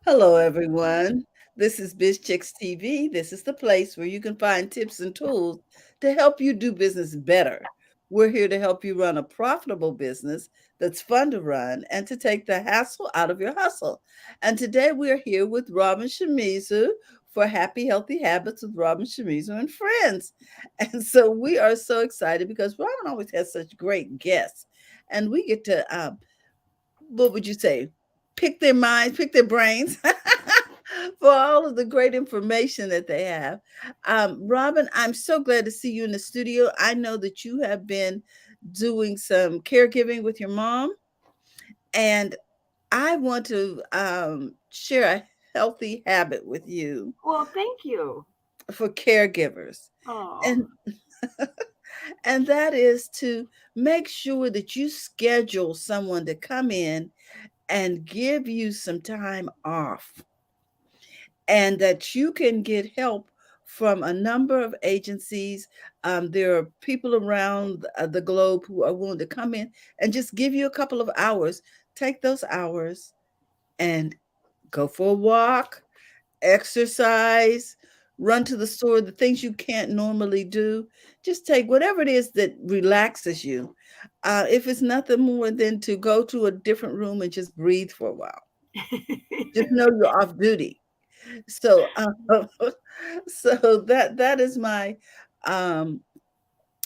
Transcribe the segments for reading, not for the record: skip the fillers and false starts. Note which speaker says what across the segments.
Speaker 1: Hello, everyone. This is BizChicks TV. This is the place where you can find tips and tools to help you do business better. We're here to help you run a profitable business that's fun to run and to take the hassle out of your hustle. And today we're here with Robin Shimizu for Happy Healthy Habits with Robin Shimizu and Friends. And so we are so excited because Robin always has such great guests. And we get to what would you say? Pick their minds, pick their brains for all of the great information that they have. Robin, I'm so glad to see you in the studio. I know that you have been doing some caregiving with your mom, and I want to share a healthy habit with you
Speaker 2: Well, thank you.
Speaker 1: for caregivers.
Speaker 2: Oh,
Speaker 1: And and that is to make sure that you schedule someone to come in and give you some time off and that you can get help from a number of agencies. There are people around the globe who are willing to come in and just give you a couple of hours. Take those hours and go for a walk, exercise, run to the store, the things you can't normally do. Just take whatever it is that relaxes you. If it's nothing more than to go to a different room and just breathe for a while, just know you're off duty. So, so that is my um,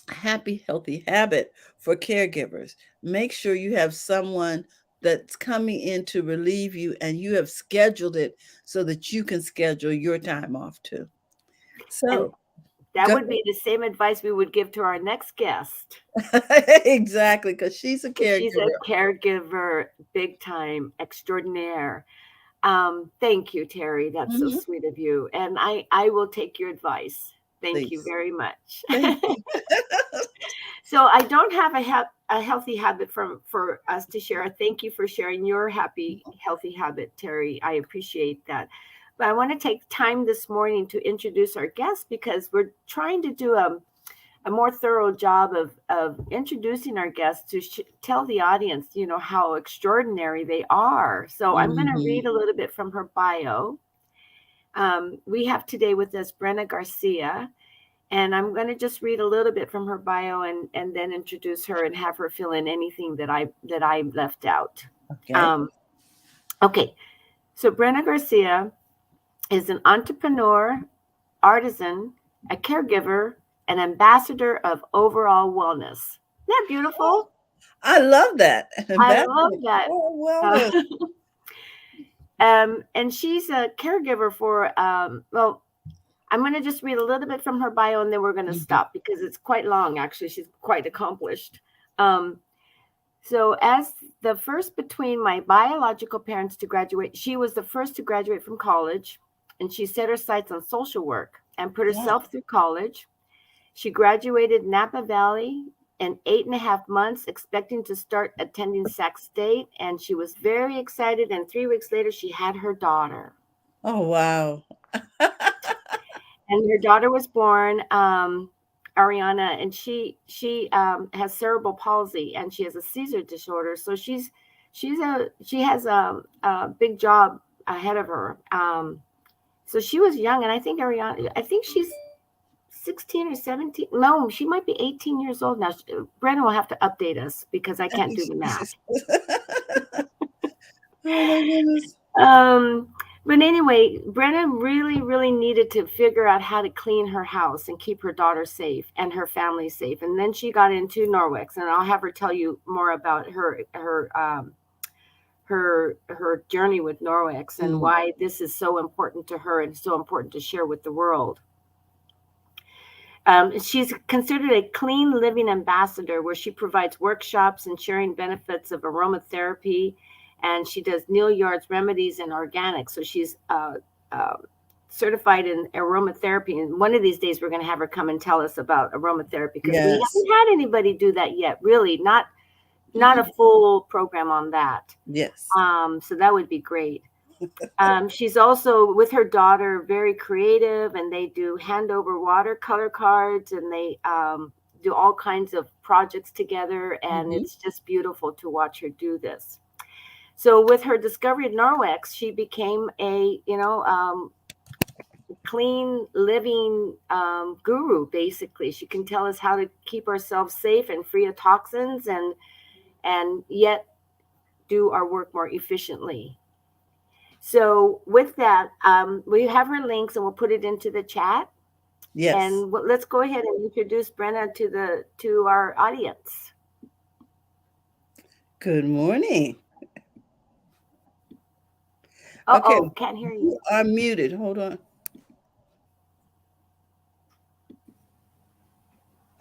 Speaker 1: happy, healthy habit for caregivers. Make sure you have someone that's coming in to relieve you, and you have scheduled it so that you can schedule your time off too.
Speaker 2: and
Speaker 1: So,
Speaker 2: that
Speaker 1: go
Speaker 2: would be the same advice we would give to our next guest.
Speaker 1: ahead. Exactly, because she's a
Speaker 2: She's a
Speaker 1: caregiver.
Speaker 2: caregiver, big time, extraordinaire. Thank you, Terry. That's so
Speaker 1: Mhm.
Speaker 2: sweet of you. And I will take your advice. Thank you
Speaker 1: Please,
Speaker 2: very much.
Speaker 1: thank you.
Speaker 2: So I don't have a healthy habit for us to share. Thank you for sharing your healthy habit, Terry. I appreciate that. But I want to take time this morning to introduce our guests because we're trying to do a more thorough job of introducing our guests to tell the audience, how extraordinary they are. So I'm going to read
Speaker 1: Mhm.
Speaker 2: a little bit from her bio. We have today with us Brenna Garcia, and I'm going to just read a little bit from her bio and then introduce her and have her fill in anything that I left out.
Speaker 1: Okay.
Speaker 2: Um, okay, so Brenna Garcia is an entrepreneur, artisan, a caregiver, an ambassador of overall wellness. Isn't that
Speaker 1: Oh,
Speaker 2: beautiful?
Speaker 1: I love that.
Speaker 2: I love
Speaker 1: Ambassador
Speaker 2: that.
Speaker 1: for
Speaker 2: Uh,
Speaker 1: wellness.
Speaker 2: and she's a caregiver for, well, I'm going to just read a little bit from her bio and then we're going to
Speaker 1: Mhm.
Speaker 2: stop because it's quite long, actually. She's quite accomplished. Um, so, as the first between my biological parents to graduate, she was the first to graduate from college, and she set her sights on social work and put
Speaker 1: Wow.
Speaker 2: herself through college. She graduated Napa Valley in 8.5 months, expecting to start attending Sac State, and she was very excited. And 3 weeks later, she had her daughter,
Speaker 1: Oh, wow.
Speaker 2: and her daughter was born. Ariana, and she has cerebral palsy and she has a seizure disorder. So she has a big job ahead of her. So she was young, and I think Ariana, I think she's 16 or 17. No, she might be 18 years old now. Brennan will have to update us because I
Speaker 1: I
Speaker 2: can't
Speaker 1: think
Speaker 2: do the
Speaker 1: she's
Speaker 2: math.
Speaker 1: just oh my goodness.
Speaker 2: Um, but anyway, Brenna really, really needed to figure out how to clean her house and keep her daughter safe and her family safe. And then she got into Norwex, and I'll have her tell you more about her journey with Norwex and
Speaker 1: Mm,
Speaker 2: why this is so important to her and so important to share with the world. She's considered a clean living ambassador where she provides workshops and sharing benefits of aromatherapy, and she does Neil Yard's remedies and organics. So she's uh, certified in aromatherapy. And one of these days, we're going to have her come and tell us about aromatherapy because we
Speaker 1: yes.
Speaker 2: haven't had anybody do that yet. Really, not a
Speaker 1: Mhm.
Speaker 2: full program on that.
Speaker 1: Yes.
Speaker 2: So that would be great. She's also with her daughter very creative, and they do hand over watercolor cards, and they do all kinds of projects together, and
Speaker 1: Mhm.
Speaker 2: it's just beautiful to watch her do this. So with her discovery of Norwex, she became a clean living guru. Basically, she can tell us how to keep ourselves safe and free of toxins, and yet do our work more efficiently. So with that, we have her links and we'll put it into the chat.
Speaker 1: Yes.
Speaker 2: And let's go ahead and introduce Brenna to our audience.
Speaker 1: Good morning. Okay,
Speaker 2: Uh-oh, can't hear you.
Speaker 1: you are muted. Hold on.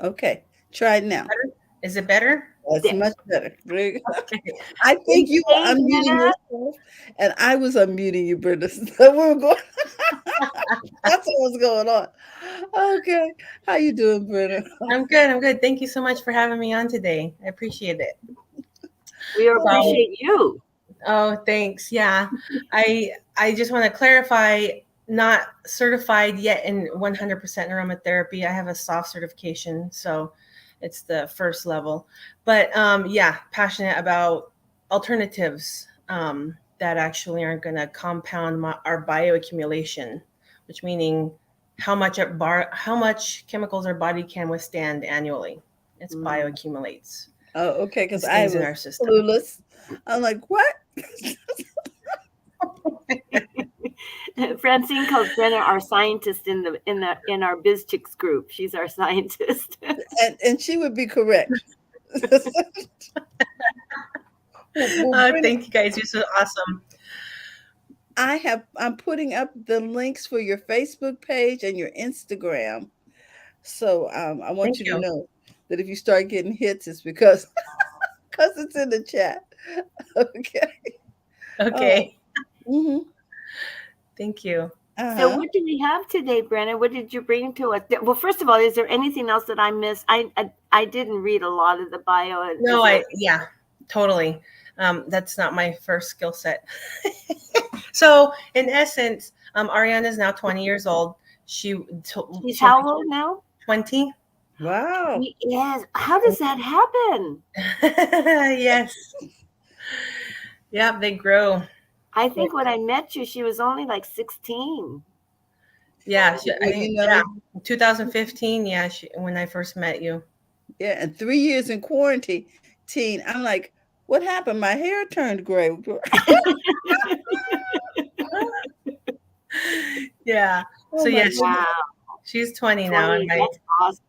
Speaker 1: Okay, try it now.
Speaker 3: Better? Is it better?
Speaker 1: That's
Speaker 2: There.
Speaker 1: much better. Very good.
Speaker 3: Okay.
Speaker 1: I think you were
Speaker 2: Hey,
Speaker 1: unmuting
Speaker 2: Brenna.
Speaker 1: yourself, and I was unmuting you, Brenda. So we were going. That's what was going on. Okay, how you doing, Brenda?
Speaker 3: I'm good. I'm good. Thank you so much for having me on today. I appreciate it.
Speaker 2: We
Speaker 1: Oh,
Speaker 2: appreciate you.
Speaker 3: Oh, thanks. Yeah. I just want to clarify, not certified yet in 100% aromatherapy. I have a soft certification, so it's the first level. But yeah, passionate about alternatives that actually aren't going to compound our bioaccumulation, which meaning how much chemicals our body can withstand annually. It's
Speaker 2: Mm.
Speaker 3: bioaccumulates
Speaker 1: oh, okay,
Speaker 3: and
Speaker 1: because I
Speaker 3: stays in
Speaker 1: was
Speaker 3: our system.
Speaker 1: clueless. I'm like, what?
Speaker 2: Francine calls Brenna our scientist in our BizChicks group. She's our scientist.
Speaker 1: And she would be correct. Well,
Speaker 3: Oh,
Speaker 1: Brenda,
Speaker 3: thank you guys. You're so awesome.
Speaker 1: I'm putting up the links for your Facebook page and your Instagram. So I want
Speaker 3: Thank
Speaker 1: you to
Speaker 3: you.
Speaker 1: know that if you start getting hits, it's because it's in the chat. Okay. Oh.
Speaker 3: Okay.
Speaker 1: Mm-hmm.
Speaker 3: Thank you.
Speaker 2: So
Speaker 1: Uh-huh.
Speaker 2: what do we have today, Brenna? What did you bring to us? Well, first of all, is there anything else that I missed? I didn't read a lot of the bio. Is
Speaker 3: No,
Speaker 2: there?
Speaker 3: yeah, totally. That's not my first skill set. So, in essence, Ariana is now 20 years old.
Speaker 2: She's
Speaker 3: She'll
Speaker 2: how
Speaker 3: be
Speaker 2: old now?
Speaker 3: 20.
Speaker 1: Wow.
Speaker 2: Yes. How does that happen?
Speaker 3: Yes. Yeah, they grow.
Speaker 2: I
Speaker 3: quick.
Speaker 2: think when I met you, she was only like 16.
Speaker 3: Yeah, I
Speaker 1: Well,
Speaker 3: think,
Speaker 1: you
Speaker 3: yeah,
Speaker 1: know,
Speaker 3: 2015. Yeah, when I first met you.
Speaker 1: yeah, and 3 years in quarantine, I'm like, what happened? My hair turned gray.
Speaker 3: Yeah.
Speaker 1: Oh
Speaker 3: So
Speaker 1: my
Speaker 3: yeah,
Speaker 1: goodness.
Speaker 2: Wow.
Speaker 3: she's 20 now, and
Speaker 2: 20. That's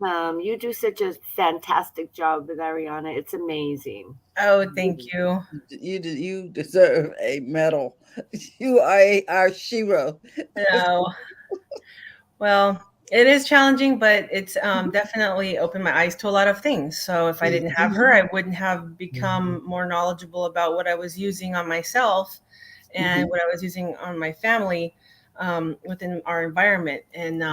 Speaker 2: awesome. You do such a fantastic job with Ariana. It's amazing.
Speaker 3: oh, thank you.
Speaker 1: You deserve a medal. You are our shero.
Speaker 3: No, well, it is challenging, but it's definitely opened my eyes to a lot of things. So if I didn't have
Speaker 1: Mhm,
Speaker 3: her, I wouldn't have become more knowledgeable about what I was using on myself and
Speaker 1: mhm.
Speaker 3: what I was using on my family within our environment. And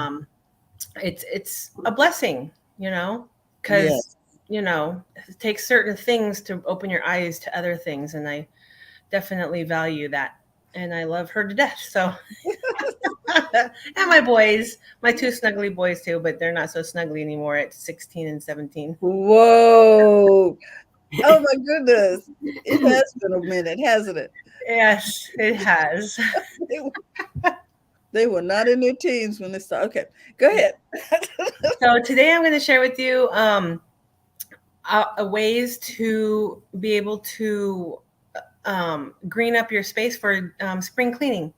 Speaker 3: it's a blessing, because
Speaker 1: Yes.
Speaker 3: it takes certain things to open your eyes to other things, and I definitely value that. And I love her to death. So and my boys, my two snuggly boys too, but they're not so snuggly anymore at 16 and 17.
Speaker 1: Whoa. Oh my goodness. It has been a minute, hasn't it?
Speaker 3: Yes, it has.
Speaker 1: They were, they were not in their teens when they started. Okay, go
Speaker 3: Yeah.
Speaker 1: ahead.
Speaker 3: So today I'm going to share with you ways to be able to green up your space for spring cleaning.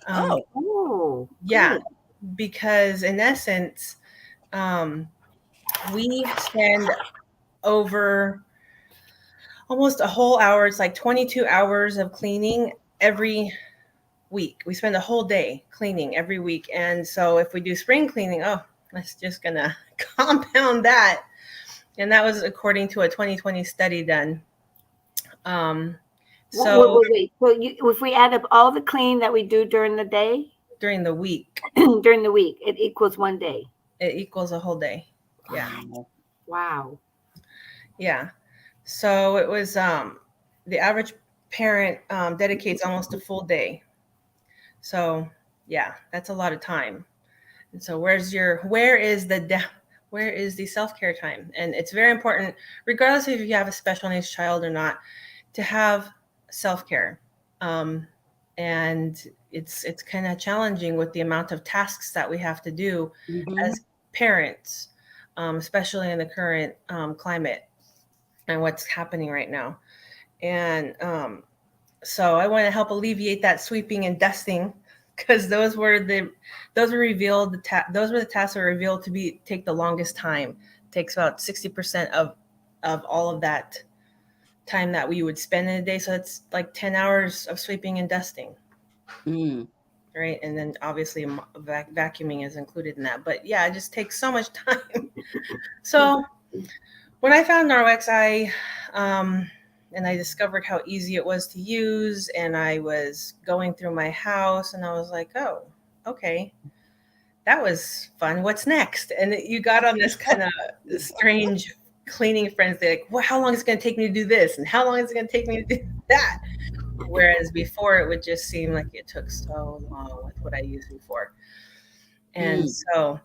Speaker 3: Um,
Speaker 1: Oh,
Speaker 2: Oh,
Speaker 3: yeah,
Speaker 2: good.
Speaker 3: because in essence, um, we spend over almost a whole hour. It's like 22 hours of cleaning every week. We spend a whole day cleaning every week. And so if we do spring cleaning, oh, that's just going to compound that. And that was according to a 2020 study done. Um, so
Speaker 2: Wait. So if we add up all the clean that we do during the day,
Speaker 3: during the week,
Speaker 2: during the week, it equals one day.
Speaker 3: it equals a whole day. Yeah.
Speaker 1: wow.
Speaker 2: Wow.
Speaker 3: Yeah. So it was the average parent dedicates almost a full day. So yeah, that's a lot of time. And so where is the self-care time? And it's very important, regardless if you have a special needs child or not, to have self-care. Um, and it's kind of challenging with the amount of tasks that we have to do
Speaker 1: Mm-hmm.
Speaker 3: as parents, especially in the current climate and what's happening right now. And so I want to help alleviate that sweeping and dusting because those were revealed those were the tasks that were revealed to be take the longest time. It takes about 60% of all of that time that we would spend in a day. So it's like 10 hours of sweeping and dusting,
Speaker 1: Mm.
Speaker 3: right? And then obviously vacuuming is included in that. But yeah, it just takes so much time. So when I found Norwex, um, and I discovered how easy it was to use, and I was going through my house, and I was like, oh, okay, that was fun. What's next? And you got on this kind of strange cleaning frenzy, like, well, how long is it going to take me to do this, and how long is it going to take me to do that? Whereas before, it would just seem like it took so long with what I used before, and
Speaker 1: Mm.
Speaker 3: so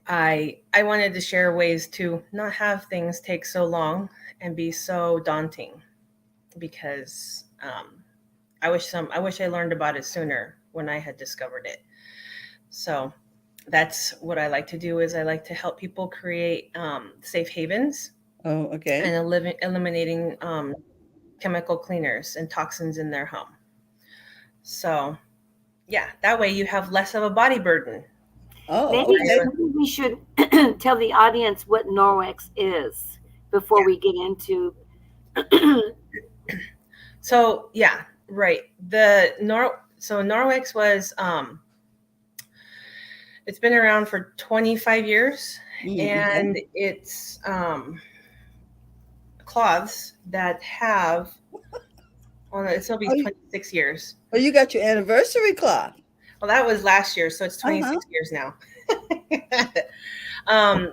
Speaker 3: I wanted to share ways to not have things take so long and be so daunting because I wish I learned about it sooner when I had discovered it. So that's what I like to do is I like to help people create safe havens
Speaker 1: Oh, okay.
Speaker 3: and eliminating chemical cleaners and toxins in their home. So yeah, that way you have less of a body burden.
Speaker 1: Oh,
Speaker 2: Maybe,
Speaker 1: okay.
Speaker 2: maybe we should tell the audience what Norwex is before
Speaker 3: Yeah.
Speaker 2: we get into.
Speaker 3: So yeah, right. So Norwex was it's been around for 25 years,
Speaker 1: Mm, okay.
Speaker 3: and it's cloths that have, well, it'll be
Speaker 1: Oh,
Speaker 3: 26 years.
Speaker 1: oh, you got your anniversary cloth.
Speaker 3: Well, that was last year, so it's
Speaker 1: Uh-huh.
Speaker 3: 26 years now.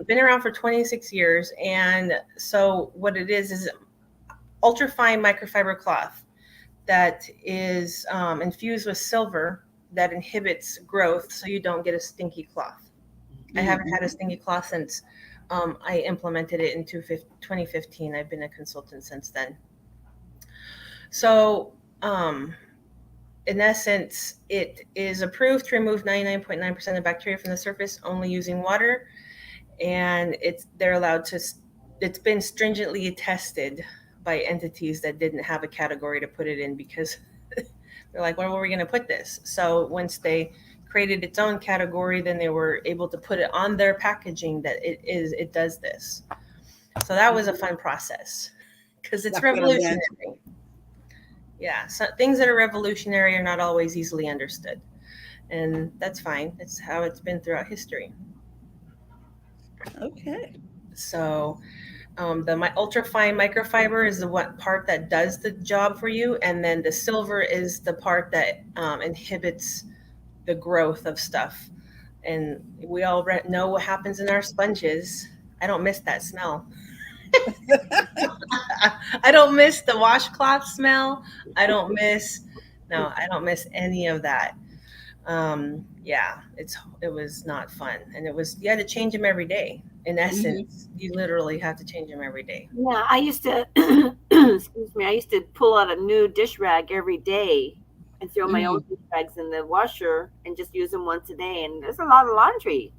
Speaker 3: Been around for 26 years, and so what it is ultra fine microfiber cloth that is infused with silver that inhibits growth, so you don't get a stinky cloth. I haven't had a
Speaker 1: Mm-hmm.
Speaker 3: stinky cloth since I implemented it in 2015. I've been a consultant since then. So, in essence, it is approved to remove 99.9% of bacteria from the surface only using water, and they're allowed to. It's been stringently tested by entities that didn't have a category to put it in because they're like, where were we going to put this? So once they created its own category, then they were able to put it on their packaging that it does this. So that was a fun process because
Speaker 1: I
Speaker 3: it's
Speaker 1: can imagine.
Speaker 3: revolutionary. Yeah, so things that are revolutionary are not always easily understood, and that's fine. It's how it's been throughout history.
Speaker 1: Okay.
Speaker 3: So my ultra fine microfiber is the one part that does the job for you, and then the silver is the part that inhibits the growth of stuff. And we all know what happens in our sponges. I don't miss that smell. I don't miss the washcloth smell. I don't miss, no, I don't miss any of that. Yeah, it was not fun, and you had to change them every day. In
Speaker 1: Mm-hmm.
Speaker 3: essence, you literally have to change them every day.
Speaker 2: Yeah, I used to, excuse me, I used to pull out a new dish rag every day and throw my own
Speaker 1: Mm.
Speaker 2: dish rags in the washer and just use them once a day. And there's a lot of laundry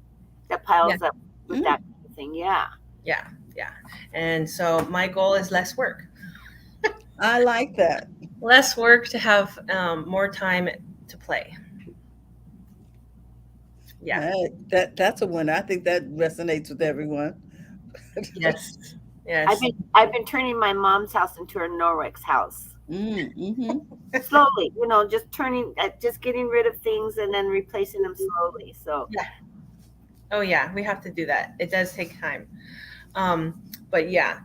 Speaker 2: that
Speaker 3: Yeah,
Speaker 2: piles up with
Speaker 1: Mm.
Speaker 2: that kind of thing. Yeah.
Speaker 3: yeah, yeah. And so my goal is less work,
Speaker 1: I like that.
Speaker 3: to have more time to play. Yeah.
Speaker 1: That's a one. I think that resonates with everyone.
Speaker 3: Yes. Yes.
Speaker 2: I've been turning my mom's house into a Norwex house.
Speaker 1: Mm-hmm.
Speaker 2: Slowly, just getting rid of things and then replacing them slowly. So
Speaker 3: Yeah. Oh yeah, we have to do that. It does take time. But yeah,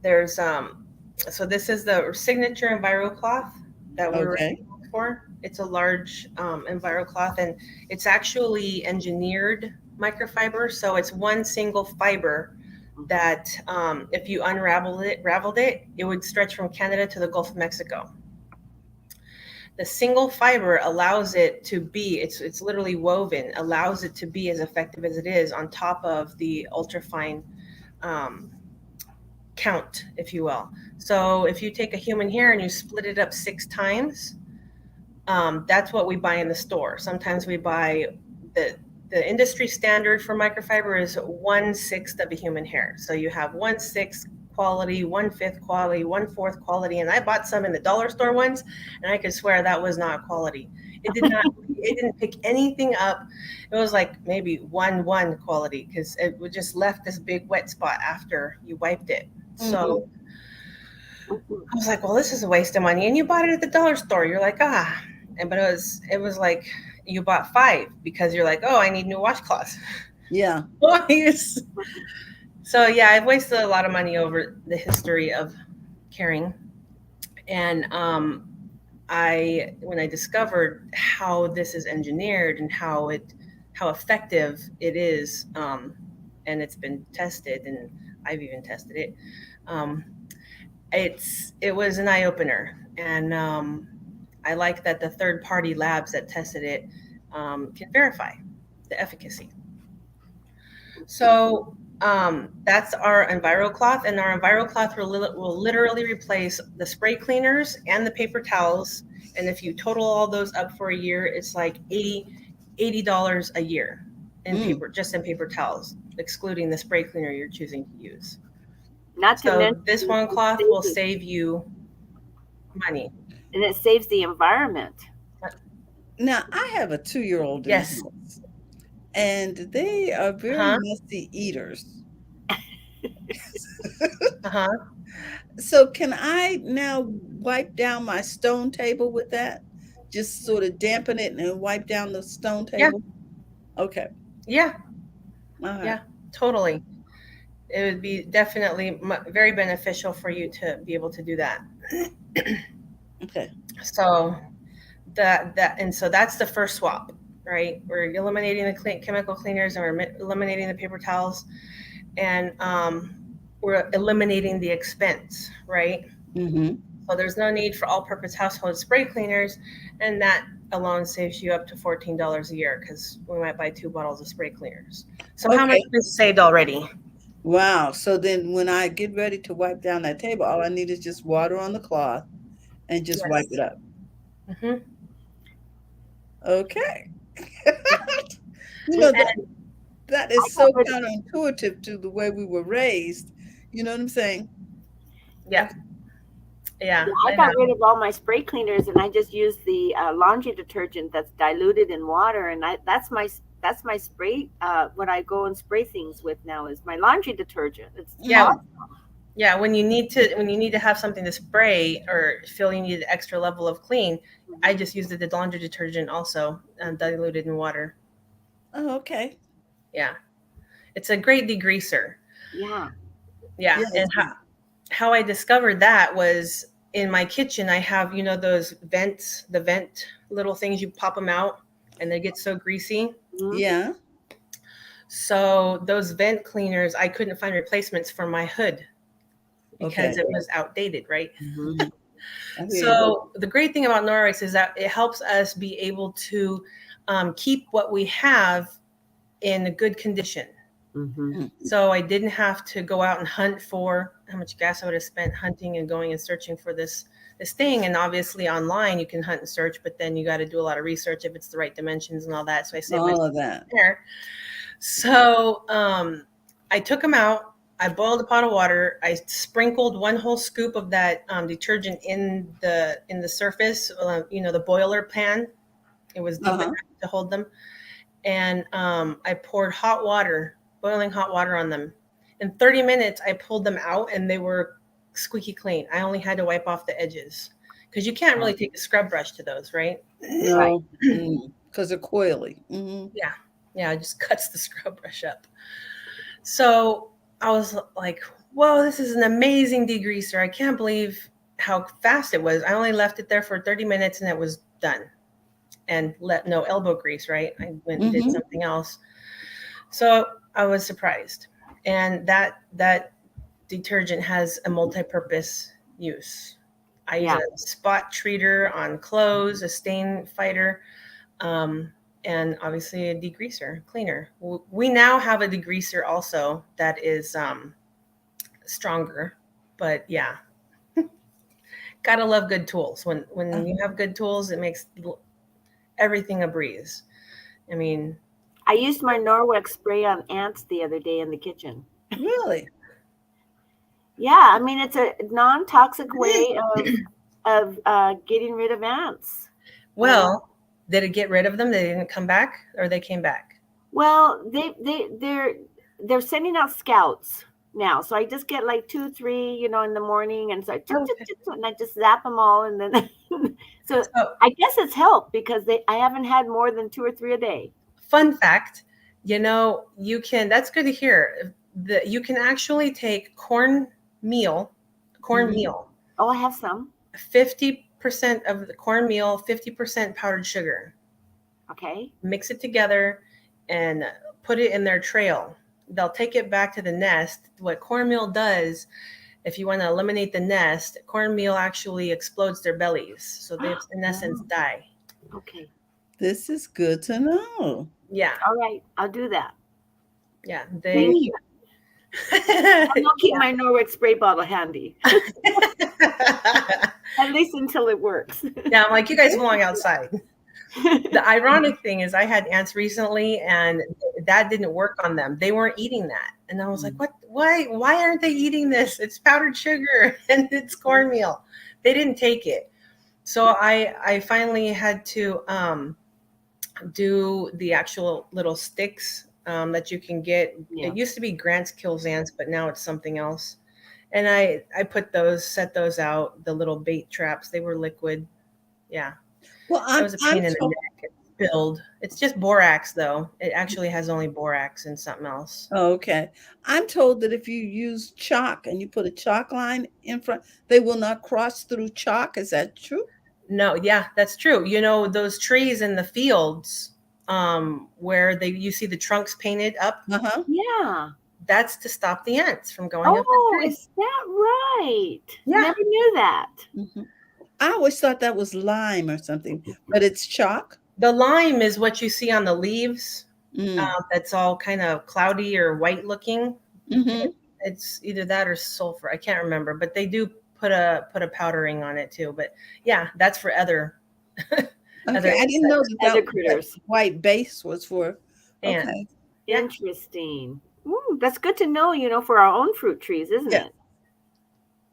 Speaker 3: there's so this is the signature Enviro Cloth that we're
Speaker 1: Okay.
Speaker 3: for. It's a large Enviro Cloth, and it's actually engineered microfiber. So it's one single fiber that if you raveled it, it would stretch from Canada to the Gulf of Mexico. The single fiber allows it to be, it's literally woven, allows it to be as effective as it is on top of the ultrafine count, if you will. So if you take a human hair and you split it up 6 times, that's what we buy in the store. Sometimes we buy the industry standard for microfiber is 1/6 of a human hair. So you have 1/6 quality, 1/5 quality, 1/4 quality. And I bought some in the dollar store ones, and I could swear that was not quality. It didn't pick anything up. It was like maybe 1/1 quality, because it would just left this big wet spot after you wiped it. So I was like, well, this is a waste of money. And you bought it at the dollar store. You're like, but it was like you bought 5 because you're like, oh, I need new washcloths.
Speaker 1: Yeah.
Speaker 3: So yeah, I've wasted a lot of money over the history of caring. And when I discovered how this is engineered and how effective it is, and it's been tested, and I've even tested it, it was an eye opener. And I like that the third party labs that tested it can verify the efficacy. So that's our Enviro Cloth, and our Enviro Cloth will literally replace the spray cleaners and the paper towels. And if you total all those up for a year, it's like $80 a year in paper, just in paper towels, excluding the spray cleaner you're choosing to use.
Speaker 2: Not to
Speaker 3: So
Speaker 2: mention,
Speaker 3: this one cloth will save you money.
Speaker 2: And it saves the environment.
Speaker 1: Now, I have a 2-year-old in
Speaker 3: Yes.
Speaker 1: the house, and they are very messy eaters. So can I now wipe down my stone table with that? Just sort of dampen it and wipe down the stone table? Yeah. Okay.
Speaker 3: Yeah.
Speaker 1: Right.
Speaker 3: Yeah, totally. It would be definitely very beneficial for you to be able to do that.
Speaker 1: Okay.
Speaker 3: So so that's the first swap, right? We're eliminating the chemical cleaners, and we're eliminating the paper towels, and we're eliminating the expense, right?
Speaker 1: Mm-hmm.
Speaker 3: So there's no need for all-purpose household spray cleaners, and that alone saves you up to $14 a year, because we might buy 2 bottles of spray cleaners. So how much is saved already?
Speaker 1: Wow. So then when I get ready to wipe down that table, all I need is just water on the cloth and just wipe it up.
Speaker 3: Mm-hmm.
Speaker 1: Okay. That is so counterintuitive to the way we were raised. You know what I'm saying?
Speaker 3: Yeah. Yeah.
Speaker 2: I got rid of all my spray cleaners, and I just use the laundry detergent that's diluted in water, and that's my spray. When I go and spray things with now is my laundry detergent. It's awesome.
Speaker 3: Yeah, when you need to have something to spray or feel you need an extra level of clean, I just use the laundry detergent also, diluted in water.
Speaker 1: Oh, okay.
Speaker 3: Yeah, it's a great degreaser.
Speaker 2: Yeah.
Speaker 3: And how I discovered that was in my kitchen. I have those vents, the vent little things, you pop them out, and they get so greasy.
Speaker 1: Yeah.
Speaker 3: So those vent cleaners, I couldn't find replacements for my hood because it was outdated, right?
Speaker 1: Mm-hmm.
Speaker 3: So the great thing about Norwex is that it helps us be able to keep what we have in a good condition.
Speaker 2: Mm-hmm.
Speaker 3: So I didn't have to go out and hunt for how much gas I would have spent hunting and going and searching for this thing. And obviously online you can hunt and search, but then you got to do a lot of research if it's the right dimensions and all that. So I saved
Speaker 1: all of that
Speaker 3: there. So I took them out. I boiled a pot of water. I sprinkled 1 whole scoop of that detergent in the surface, the boiler pan. It was deep enough to hold them. And I poured boiling hot water on them. In 30 minutes, I pulled them out, and they were squeaky clean. I only had to wipe off the edges, because you can't really take a scrub brush to those, right?
Speaker 1: No, because they're coily. Mm-hmm.
Speaker 3: Yeah, it just cuts the scrub brush up. So I was like, whoa, this is an amazing degreaser. I can't believe how fast it was. I only left it there for 30 minutes and it was done. And no elbow grease, right? I went and did something else. So I was surprised. And that detergent has a multi-purpose use. I use a spot treater on clothes, a stain fighter, and obviously a degreaser, cleaner. We now have a degreaser also that is stronger But yeah, gotta love good tools. When
Speaker 1: Uh,
Speaker 3: you have good tools, it makes everything a breeze. I mean,
Speaker 2: I used my Norwex spray on ants the other day in the kitchen.
Speaker 1: really?
Speaker 2: Yeah, I mean it's a non-toxic way of getting rid of ants. And
Speaker 3: well, did it get rid of them? They didn't come back, or they came back?
Speaker 2: well, they're sending out scouts now. So I just get like two, three, in the morning, and so
Speaker 3: Okay.
Speaker 2: and I just zap them all, and then so
Speaker 3: So,
Speaker 2: I guess it's helped because I haven't had more than two or three a day.
Speaker 3: fun fact, you can. That's good to hear. That you can actually take
Speaker 1: Mhm.
Speaker 3: cornmeal,
Speaker 2: Oh, I have some.
Speaker 3: 50% of the cornmeal, 50% powdered sugar.
Speaker 2: Okay.
Speaker 3: Mix it together and put it in their trail. They'll take it back to the nest. What cornmeal does, if you want to eliminate the nest, cornmeal actually explodes their bellies. So they, in essence,
Speaker 2: Oh,
Speaker 3: die.
Speaker 2: okay.
Speaker 1: This is good to know.
Speaker 3: Yeah.
Speaker 2: All right. I'll do that.
Speaker 3: Yeah.
Speaker 2: Thank
Speaker 3: They,
Speaker 2: you. And I'll keep
Speaker 3: yeah.
Speaker 2: my Norwex spray bottle handy, at least until it works.
Speaker 3: Yeah. I'm like, you guys belong outside. The ironic thing is, I had ants recently, and that didn't work on them. They weren't eating that, and I was like, "What? Why? Why aren't they eating this? It's powdered sugar and it's cornmeal." They didn't take it, so I finally had to do the actual little sticks that you can get.
Speaker 2: Yeah.
Speaker 3: It used to be Grant's Kills Ants, but now it's something else. And I put set those out. The little bait traps. They were liquid. Yeah,
Speaker 1: Well,
Speaker 3: it
Speaker 1: I'm
Speaker 3: was a
Speaker 1: I'm
Speaker 3: pain in the
Speaker 1: told.
Speaker 3: neck. It spilled. It's just borax, though. It actually has only borax and something else.
Speaker 1: Oh, okay. I'm told that if you use chalk and you put a chalk line in front, they will not cross through chalk. Is that true?
Speaker 3: No, yeah, that's true. Those trees in the fields, where you see the trunks painted up,
Speaker 1: Uh-huh.
Speaker 2: Yeah.
Speaker 3: that's to stop the ants from going up the
Speaker 2: Oh,
Speaker 3: tree.
Speaker 2: is that right?
Speaker 3: Yeah.
Speaker 2: Never knew that.
Speaker 1: Mhm. I always thought that was lime or something, but it's chalk.
Speaker 3: The lime is what you see on the leaves.
Speaker 1: Mm.
Speaker 3: That's all kind of cloudy or white looking.
Speaker 1: Mm-hmm.
Speaker 3: It's either that or sulfur. I can't remember, but they do put a powdering on it too. But yeah, that's for other
Speaker 1: Okay,
Speaker 3: other
Speaker 1: I didn't know
Speaker 2: Other
Speaker 1: that
Speaker 2: critters.
Speaker 1: white base was for.
Speaker 3: ants.
Speaker 1: Okay.
Speaker 3: Yeah,
Speaker 2: Interesting. Ooh, that's good to know, for our own fruit trees, isn't
Speaker 1: Yeah,
Speaker 2: it?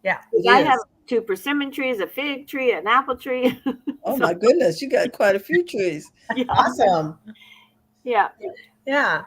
Speaker 3: yeah.
Speaker 2: Because
Speaker 1: it
Speaker 2: I have
Speaker 1: is.
Speaker 2: two persimmon trees, a fig tree, an apple tree.
Speaker 1: Oh
Speaker 2: So
Speaker 1: my goodness, you got quite a few trees.
Speaker 2: yeah,
Speaker 3: Awesome.
Speaker 2: yeah.
Speaker 3: Yeah.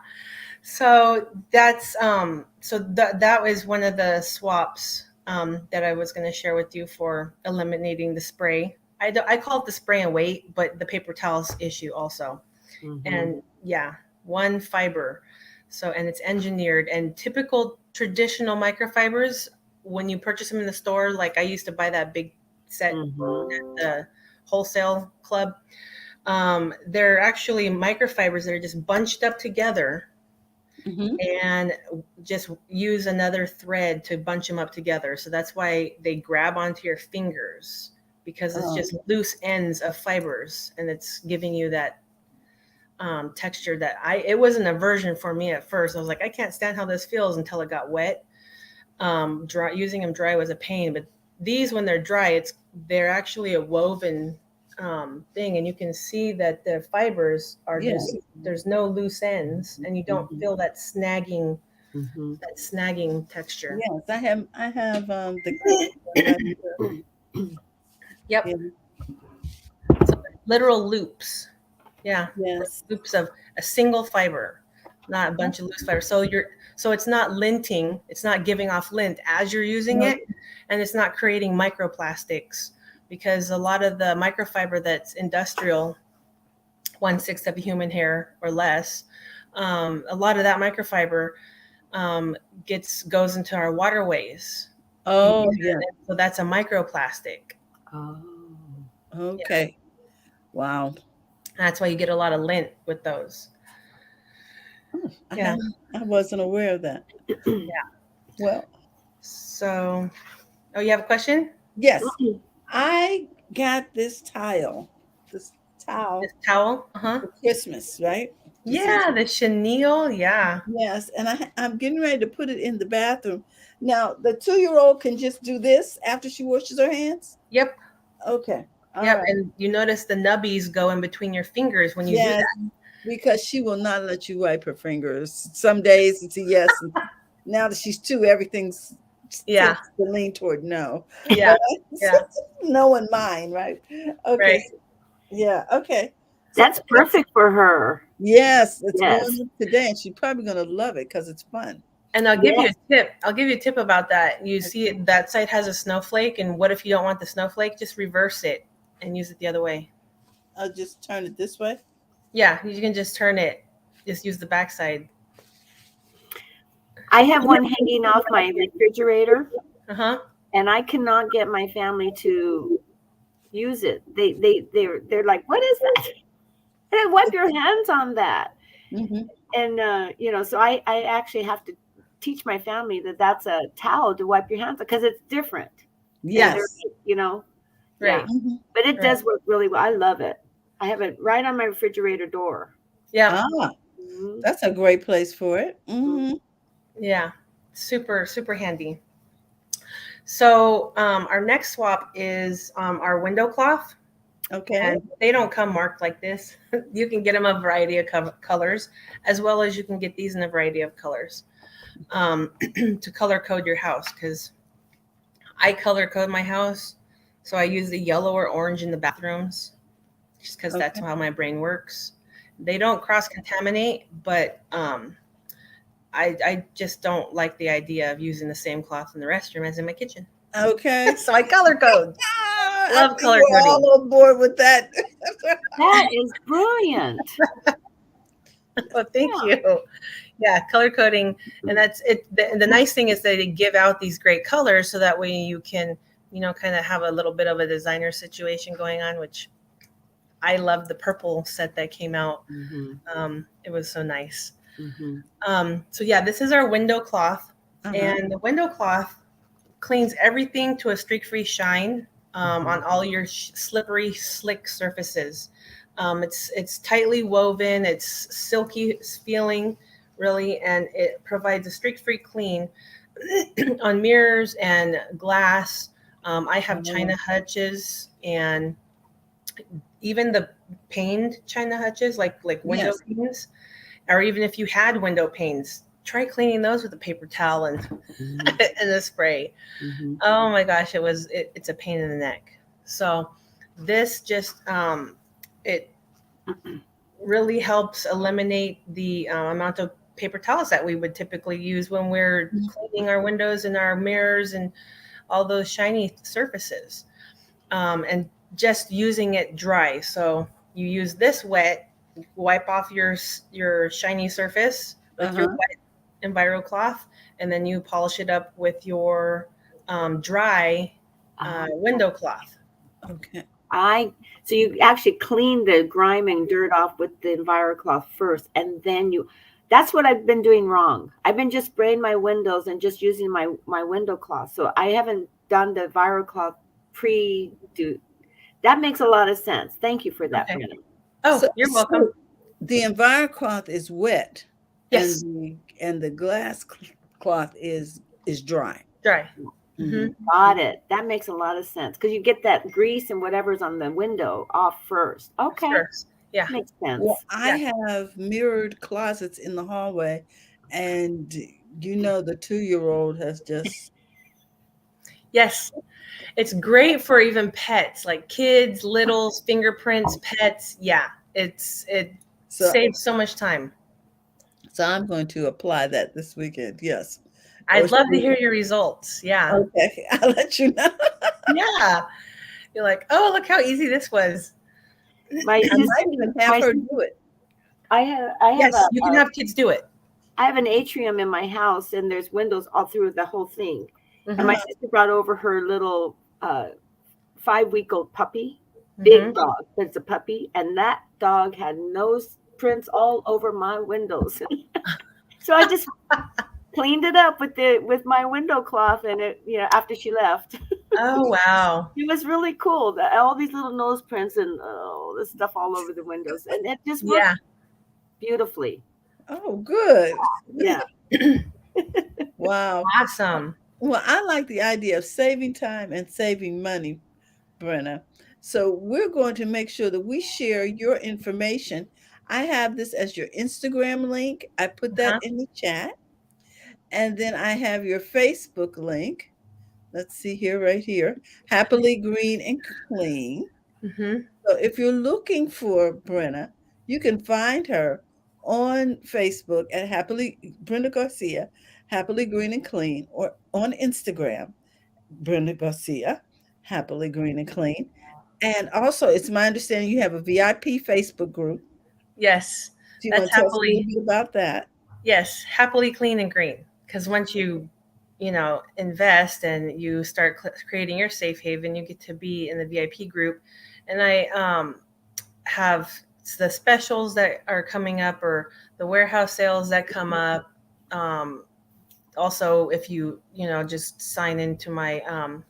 Speaker 3: So that was one of the swaps that I was going to share with you for eliminating the spray. I call it the spray and wait, but the paper towels issue also.
Speaker 2: Mhm.
Speaker 3: And yeah, one fiber. So, and it's engineered, and typical traditional microfibers, when you purchase them in the store, like I used to buy that big set
Speaker 2: Mhm.
Speaker 3: at the wholesale club. They're actually microfibers that are just bunched up together,
Speaker 1: Hmm.
Speaker 3: and just use another thread to bunch them up together. So that's why they grab onto your fingers, because it's
Speaker 1: Oh,
Speaker 3: just loose ends of fibers, and it's giving you that texture that it was an aversion for me at first. I was like, I can't stand how this feels until it got wet. Using them dry was a pain, but these, when they're dry, they're actually a woven thing, and you can see that the fibers are
Speaker 1: yeah.
Speaker 3: just, there's no loose ends, and you don't
Speaker 2: Mhm.
Speaker 3: feel that snagging
Speaker 2: Mhm.
Speaker 3: texture.
Speaker 1: Yes, I have the green one right here.
Speaker 3: Yep,
Speaker 1: Yeah.
Speaker 3: literal loops. Yeah,
Speaker 1: Yes.
Speaker 3: loops of a single fiber, not a bunch of loose fibers. So it's not linting, it's not giving off lint as you're using
Speaker 1: No.
Speaker 3: it, and it's not creating microplastics, because a lot of the microfiber that's industrial, 1/6 of a human hair or less, a lot of that microfiber goes into our waterways.
Speaker 1: Oh, yeah.
Speaker 3: So that's a microplastic.
Speaker 2: Oh.
Speaker 3: Yeah,
Speaker 1: Okay. Wow.
Speaker 3: that's why you get a lot of lint with those.
Speaker 1: Oh,
Speaker 3: Yeah.
Speaker 1: I wasn't aware of that. Well,
Speaker 3: So, oh, you have a question?
Speaker 1: yes, I got this towel
Speaker 3: This towel? Uh huh.
Speaker 1: for Christmas, right? You see?
Speaker 3: Yeah, the chenille. Yeah.
Speaker 1: Yes, and I'm getting ready to put it in the bathroom. Now, the 2-year-old can just do this after she washes her hands?
Speaker 3: Yep.
Speaker 1: Okay. All
Speaker 3: Yep.
Speaker 1: right.
Speaker 3: And you notice the nubbies go in between your fingers when you do
Speaker 1: Yes,
Speaker 3: that.
Speaker 1: because she will not let you wipe her fingers. Some days it's a yes. And now that she's 2, everything's
Speaker 3: Yeah.
Speaker 1: tends to lean toward no.
Speaker 3: Yeah.
Speaker 1: But
Speaker 3: Yeah.
Speaker 1: no and mine, right? Okay.
Speaker 3: Right.
Speaker 1: So, yeah. Okay. So
Speaker 2: That's perfect for her.
Speaker 1: yes, it's
Speaker 2: Yes.
Speaker 1: going up today, and she's probably going to love it because it's fun.
Speaker 3: And I'll give you
Speaker 2: Yes.
Speaker 3: a tip. I'll give you a tip about that. You see that side has a snowflake, and what if you don't want the snowflake? Just reverse it and use it the other way.
Speaker 1: I'll just turn it this way.
Speaker 3: Yeah, you can just turn it. Just use the backside.
Speaker 2: I have one hanging off my refrigerator,
Speaker 3: Uh-huh.
Speaker 2: and I cannot get my family to use it. They're like, what is that? And wipe your hands on that.
Speaker 1: Mm-hmm.
Speaker 2: And so I actually have to teach my family that that's a towel to wipe your hands because it's different.
Speaker 1: Yes.
Speaker 3: Right.
Speaker 1: Mm-hmm.
Speaker 2: But it
Speaker 3: Right.
Speaker 2: does work really well. I love it. I have it right on my refrigerator door.
Speaker 3: Yeah.
Speaker 1: Ah,
Speaker 2: Mhm.
Speaker 1: that's a great place for it. Mm-hmm.
Speaker 3: Yeah. Super, super handy. So our next swap is our window cloth.
Speaker 1: Okay.
Speaker 3: And they don't come marked like this. You can get them a variety of colors, as well as you can get these in a variety of colors to color code your house. Because I color code my house, so I use the yellow or orange in the bathrooms, just because that's
Speaker 1: Okay.
Speaker 3: how my brain works. They don't cross contaminate, but I just don't like the idea of using the same cloth in the restroom as in my kitchen.
Speaker 1: Okay.
Speaker 3: So I color code.
Speaker 1: I
Speaker 3: Love
Speaker 1: think
Speaker 3: color
Speaker 1: we're
Speaker 3: coding.
Speaker 1: all on board with that.
Speaker 2: That is brilliant.
Speaker 3: Well, thank you. Yeah, color coding, and that's it. The nice thing is that they give out these great colors, so that way you can, kind of have a little bit of a designer situation going on. Which I love the purple set that came out.
Speaker 2: Mm-hmm.
Speaker 3: It was so nice.
Speaker 2: Mm-hmm.
Speaker 3: So yeah, this is our window cloth,
Speaker 1: Uh-huh.
Speaker 3: and the window cloth cleans everything to a streak-free shine on all your slippery, slick surfaces. It's tightly woven, it's silky feeling, really, and it provides a streak-free clean on mirrors and glass. I have china hutches, and even the paned china hutches, like window
Speaker 1: Yes.
Speaker 3: panes, or even if you had window panes, try cleaning those with a paper towel and and a spray.
Speaker 2: Mm-hmm.
Speaker 3: Oh my gosh, it's a pain in the neck. So this just it really helps eliminate the amount of paper towels that we would typically use when we're cleaning our windows and our mirrors and all those shiny surfaces. And just using it dry. So you use this wet, wipe off your shiny surface with your wet Enviro Cloth, and then you polish it up with your dry window cloth.
Speaker 1: Okay.
Speaker 2: So you actually clean the grime and dirt off with the Enviro Cloth first, and then that's what I've been doing wrong. I've been just spraying my windows and just using my window cloth. So I haven't done the Enviro Cloth pre-do. That makes a lot of sense. Thank you for that,
Speaker 3: Okay.
Speaker 2: Brenda.
Speaker 3: Oh, you're welcome.
Speaker 1: The Enviro Cloth is wet.
Speaker 3: Yes.
Speaker 1: And the glass cloth is dry.
Speaker 3: Dry.
Speaker 1: Mm-hmm.
Speaker 2: Got it. That makes a lot of sense because you get that grease and whatever's on the window off first. Okay.
Speaker 3: First. Yeah.
Speaker 2: Makes sense.
Speaker 1: Well, I have mirrored closets in the hallway, and the 2-year-old has just.
Speaker 3: Yes. It's great for even pets, like kids, littles, fingerprints, pets. Yeah. It saves so much time.
Speaker 1: So I'm going to apply that this weekend. Yes.
Speaker 3: I'd love to hear your results. Yeah.
Speaker 1: Okay. I'll let you know.
Speaker 3: Yeah. You're like, oh, look how easy this was.
Speaker 1: I might even have her do it.
Speaker 3: Yes, you can have kids do it.
Speaker 2: I have an atrium in my house, and there's windows all through the whole thing.
Speaker 3: Mm-hmm.
Speaker 2: And my sister brought over her little 5-week-old puppy, big dog, but it's a puppy, and that dog had nose prints all over my windows. So I just cleaned it up with my window cloth, and it, after she left.
Speaker 3: Oh wow!
Speaker 2: It was really cool. All these little nose prints and this stuff all over the windows, and it just worked. beautifully.
Speaker 1: Oh, good.
Speaker 2: Yeah.
Speaker 1: Wow.
Speaker 3: Awesome.
Speaker 1: Well, I like the idea of saving time and saving money, Brenna. So we're going to make sure that we share your information. I have this as your Instagram link. I put that
Speaker 3: Uh-huh.
Speaker 1: in the chat. And then I have your Facebook link. Let's see here, right here. Happily Green and Clean.
Speaker 3: Mm-hmm.
Speaker 1: So if you're looking for Brenna, you can find her on Facebook at Happily Brenda Garcia, Happily Green and Clean, or on Instagram, Brenda Garcia, Happily Green and Clean. And also, it's my understanding you have a VIP Facebook group.
Speaker 3: Yes,
Speaker 1: Do you
Speaker 3: that's
Speaker 1: want to tell us a little
Speaker 3: happily.
Speaker 1: bit about that?
Speaker 3: Yes, happily clean and green. Because once you invest and you start creating your safe haven, you get to be in the VIP group. And I have the specials that are coming up, or the warehouse sales that come up. Um, Also, if you just sign into my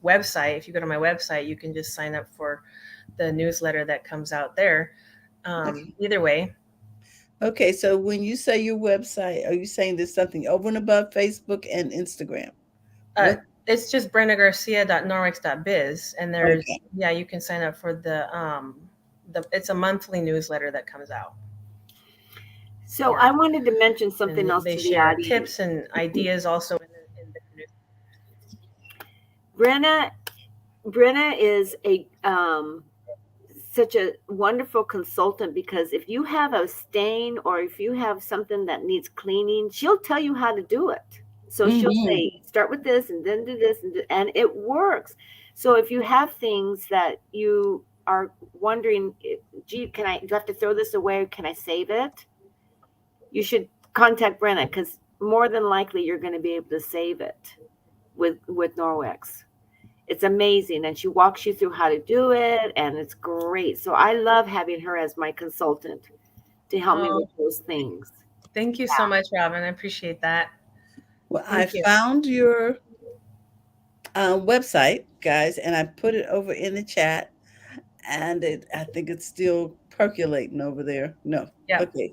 Speaker 3: website, if you go to my website, you can just sign up for the newsletter that comes out there.
Speaker 1: Okay.
Speaker 3: Either way,
Speaker 1: Okay, so when you say your website, are you saying there's something over and above Facebook and Instagram?
Speaker 3: uh,
Speaker 1: What?
Speaker 3: it's just brendagarcia.norwex.biz, and there's
Speaker 1: Okay.
Speaker 3: yeah, you can sign up for the it's a monthly newsletter that comes out.
Speaker 2: So
Speaker 3: Yeah,
Speaker 2: I wanted to mention something
Speaker 3: and
Speaker 2: else
Speaker 3: they
Speaker 2: to the
Speaker 3: share
Speaker 2: audience.
Speaker 3: tips and ideas also in the news.
Speaker 2: Brenna, Brenna is a such a wonderful consultant, because if you have a stain or if you have something that needs cleaning, she'll tell you how to do it. So she'll
Speaker 1: Hmm.
Speaker 2: say, start with this and then do this, and it works. So if you have things that you are wondering, gee, do I have to throw this away? Can I save it? You should contact Brenna, because more than likely you're going to be able to save it with Norwex. It's amazing, and she walks you through how to do it, and it's great. So I love having her as my consultant to help me
Speaker 3: Oh,
Speaker 2: with those things.
Speaker 3: thank you so much, Robin. I appreciate that.
Speaker 1: Well, I
Speaker 3: Thank you.
Speaker 1: found your website, guys, and I put it over in the chat, and I think it's still percolating over there. No,
Speaker 3: Yep.
Speaker 1: okay.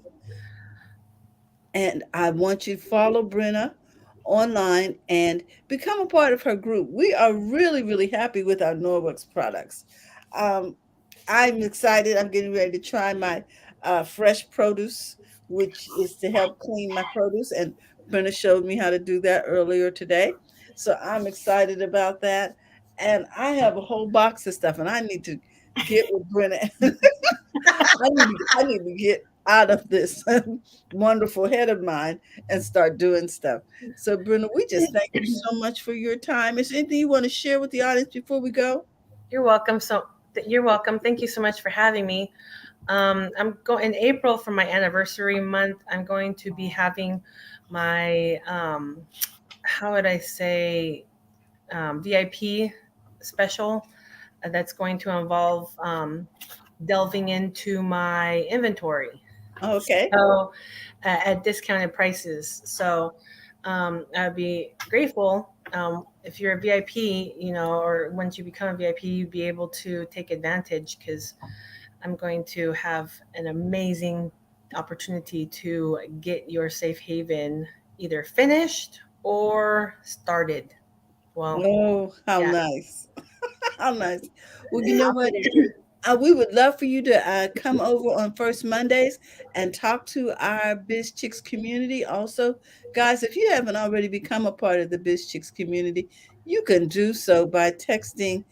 Speaker 1: And I want you to follow Brenna online and become a part of her group. We are really, really happy with our Norwex products. Um, I'm excited. I'm getting ready to try my fresh produce, which is to help clean my produce. And Brenna showed me how to do that earlier today. So I'm excited about that. And I have a whole box of stuff, and I need to get with Brenna. I need to get out of this wonderful head of mine and start doing stuff. So, Brenda, we just thank you so much for your time. Is there anything you want to share with the audience before we go?
Speaker 3: You're welcome. You're welcome. Thank you so much for having me. I'm going in April for my anniversary month. I'm going to be having my how would I say VIP special that's going to involve delving into my inventory.
Speaker 1: Okay.
Speaker 3: So at discounted prices. So I'd be grateful if you're a VIP, or once you become a VIP, you'd be able to take advantage, because I'm going to have an amazing opportunity to get your safe haven either finished or started. Well,
Speaker 1: Oh, how
Speaker 3: yeah.
Speaker 1: nice. How nice. Well, you know
Speaker 2: I'll
Speaker 1: what?
Speaker 2: be there.
Speaker 1: We would love for you to come over on First Mondays and talk to our Biz Chicks community. Also, guys, if you haven't already become a part of the Biz Chicks community, you can do so by texting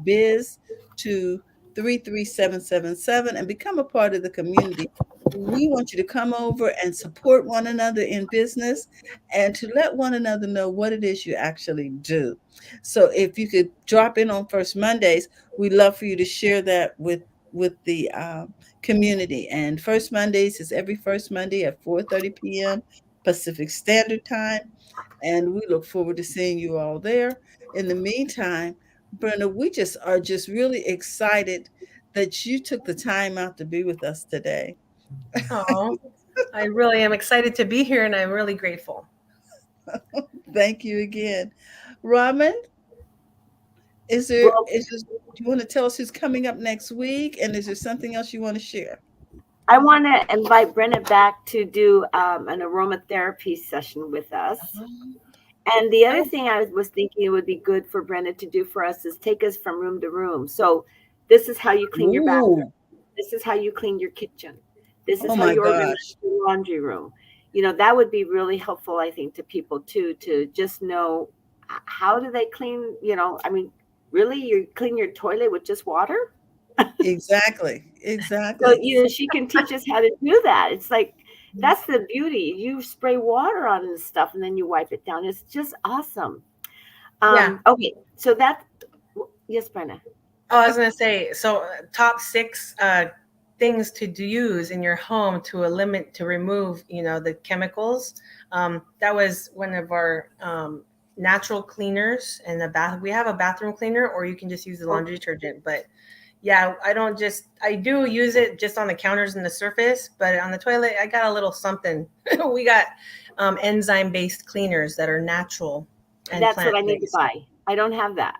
Speaker 1: Biz to 33777 and become a part of the community. We want you to come over and support one another in business and to let one another know what it is you actually do. So if you could drop in on First Mondays, we'd love for you to share that with the community. And First Mondays is every first Monday at 4:30 p.m. Pacific Standard Time, and we look forward to seeing you all there. In the meantime, Brenda, we just are just really excited that you took the time out to be with us today.
Speaker 3: Oh, I really am excited to be here, and I'm really grateful.
Speaker 1: Thank you again. Raman, is there
Speaker 2: Well,
Speaker 1: is there, do you want to tell us who's coming up next week? And is there something else you want to share?
Speaker 2: I want to invite Brenna back to do an aromatherapy session with us.
Speaker 1: Um,
Speaker 2: And the other
Speaker 1: oh,
Speaker 2: thing I was thinking it would be good for Brenna to do for us is take us from room to room. So this is how you clean your bathroom.
Speaker 1: ooh,
Speaker 2: This is how you clean your kitchen. This is
Speaker 1: oh
Speaker 2: how
Speaker 1: my
Speaker 2: you organize
Speaker 1: gosh.
Speaker 2: your laundry room. That would be really helpful, I think, to people too, to just know how do they clean, I mean, really, you clean your toilet with just water?
Speaker 1: Exactly.
Speaker 2: So,
Speaker 1: Exactly.
Speaker 2: she can teach us how to do that. It's like that's the beauty. You spray water on this stuff and then you wipe it down. It's just awesome.
Speaker 3: Yeah.
Speaker 2: Okay, so that yes, Brenna.
Speaker 3: Oh, I was gonna say, so top six things to use in your home to remove, the chemicals. That was one of our natural cleaners in the bath. We have a bathroom cleaner, or you can just use the
Speaker 2: Oh,
Speaker 3: laundry detergent. But yeah, I do use it just on the counters and the surface, but on the toilet, I got a little something. We got enzyme based cleaners that are natural and
Speaker 2: that's what
Speaker 3: plant
Speaker 2: I need to
Speaker 3: based.
Speaker 2: buy. I don't have that.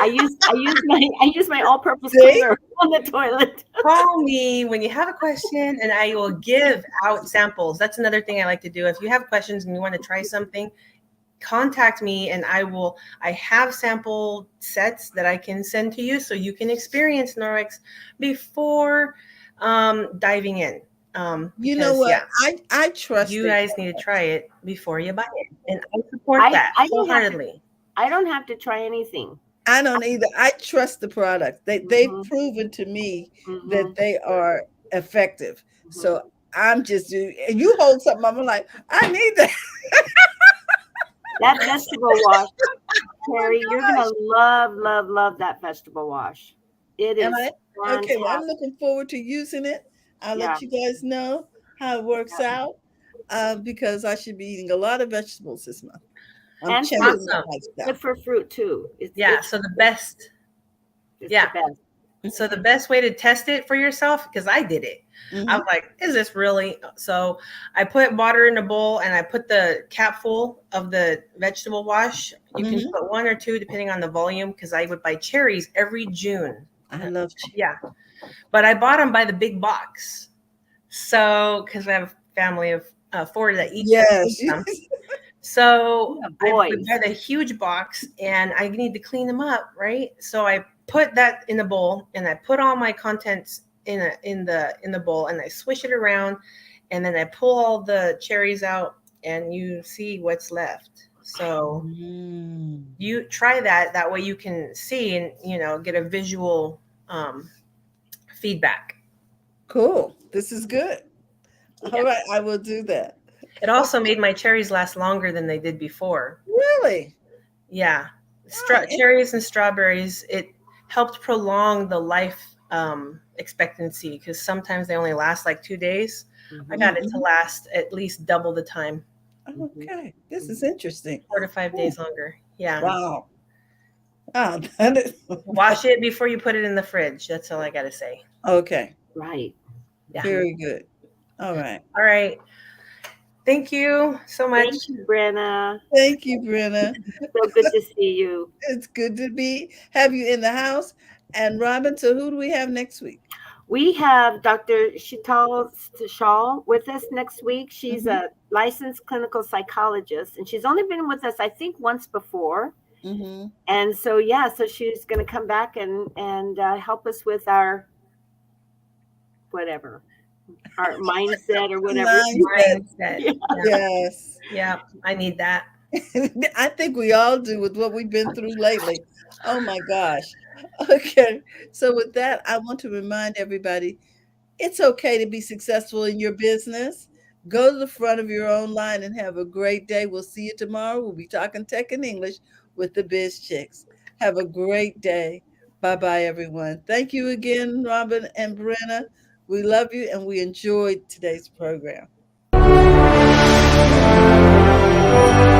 Speaker 2: I use my all-purpose
Speaker 1: See?
Speaker 2: cleaner on the toilet.
Speaker 3: Call me when you have a question and I will give out samples. That's another thing I like to do. If you have questions and you want to try something, contact me and I have sample sets that I can send to you so you can experience Norwex before diving in.
Speaker 1: You know
Speaker 3: Because,
Speaker 1: what?
Speaker 3: yeah,
Speaker 1: I trust
Speaker 3: you
Speaker 1: it.
Speaker 3: guys need to try it before you buy it. And I support
Speaker 2: I
Speaker 3: that
Speaker 2: I don't have to
Speaker 3: wholeheartedly.
Speaker 2: I don't have to try anything.
Speaker 1: I don't either. I trust the product. They've
Speaker 2: Mhm.
Speaker 1: proven to me that
Speaker 2: Mhm.
Speaker 1: they are effective.
Speaker 2: Mhm.
Speaker 1: So I'm just doing, and you hold something up, I'm like, I need that.
Speaker 2: That vegetable wash,
Speaker 1: Oh my
Speaker 2: Terry, you're gonna
Speaker 1: gosh.
Speaker 2: love, love, love that vegetable wash. It
Speaker 1: Am
Speaker 2: is
Speaker 1: I? Okay, well, I'm
Speaker 2: fantastic.
Speaker 1: looking forward to using it. I'll
Speaker 2: Yeah,
Speaker 1: let you guys know how it works
Speaker 2: yeah.
Speaker 1: out because I should be eating a lot of vegetables this month. I'm
Speaker 2: And
Speaker 1: changing
Speaker 2: fruit.
Speaker 1: my
Speaker 3: Awesome.
Speaker 2: Good
Speaker 1: lifestyle.
Speaker 2: for fruit too. It's
Speaker 3: Yeah.
Speaker 2: it's
Speaker 3: So the best,
Speaker 2: it's the
Speaker 3: yeah.
Speaker 2: best.
Speaker 3: So the best way to test it for yourself, because I did it, I
Speaker 1: Hmm.
Speaker 3: was like, is this really? So I put water in a bowl and I put the cap full of the vegetable wash. You can
Speaker 1: Hmm.
Speaker 3: put one or two depending on the volume, because I would buy cherries every June.
Speaker 1: I love
Speaker 3: Yeah. But I bought them by the big box. So, because we have a family of four that eat
Speaker 1: yes.
Speaker 3: them. So
Speaker 2: Yeah,
Speaker 3: I would
Speaker 2: boys.
Speaker 3: buy the huge box and I need to clean them up, right? So I put that in the bowl and I put all my contents in the bowl and I swish it around and then I pull all the cherries out and you see what's left. So
Speaker 1: Mm.
Speaker 3: you try that. That way you can see and get a visual um, feedback.
Speaker 1: Cool. This is good. All
Speaker 3: Yeah.
Speaker 1: right, I will do that.
Speaker 3: It also made my cherries last longer than they did before.
Speaker 1: Really?
Speaker 3: Yeah,
Speaker 1: Oh,
Speaker 3: cherries and strawberries. It helped prolong the life expectancy because sometimes they only last like 2 days. I
Speaker 2: Mhm.
Speaker 3: got it to
Speaker 1: mm-hmm.
Speaker 3: last at least double the time,
Speaker 2: Mhm.
Speaker 1: Okay. This is
Speaker 2: Mhm.
Speaker 1: interesting.
Speaker 3: 4 to 5 days
Speaker 1: Ooh,
Speaker 3: longer. Yeah,
Speaker 1: wow. Ah, that is,
Speaker 3: wash it before you put it in the fridge. That's all I got to say.
Speaker 1: okay.
Speaker 2: Right.
Speaker 3: Yeah.
Speaker 2: Mhm.
Speaker 1: Very good. All right.
Speaker 3: All right. Thank you so much.
Speaker 2: Thank you, Brenna.
Speaker 1: Thank you, Brenna.
Speaker 2: So good to see you.
Speaker 1: It's good to have you in the house. And Robin, so who do we have next week?
Speaker 2: We have Dr. Shital Stashal with us next week. She's
Speaker 1: Mm-hmm.
Speaker 2: a licensed clinical psychologist, and she's only been with us, I think, once before.
Speaker 1: Mm-hmm.
Speaker 2: And so, yeah, so she's going to come back and help us with our whatever, our mindset or whatever.
Speaker 1: Mindset.
Speaker 3: Mindset.
Speaker 2: Yeah.
Speaker 3: Yeah.
Speaker 1: Yes.
Speaker 3: Yeah. I need that.
Speaker 1: I think we all do with what we've been through lately. Oh my gosh. Okay. So with that, I want to remind everybody it's okay to be successful in your business. Go to the front of your own line and have a great day. We'll see you tomorrow. We'll be talking tech and English with the Biz Chicks. Have a great day. Bye bye, everyone. Thank you again, Robin and Brenna. We love you and we enjoyed today's program.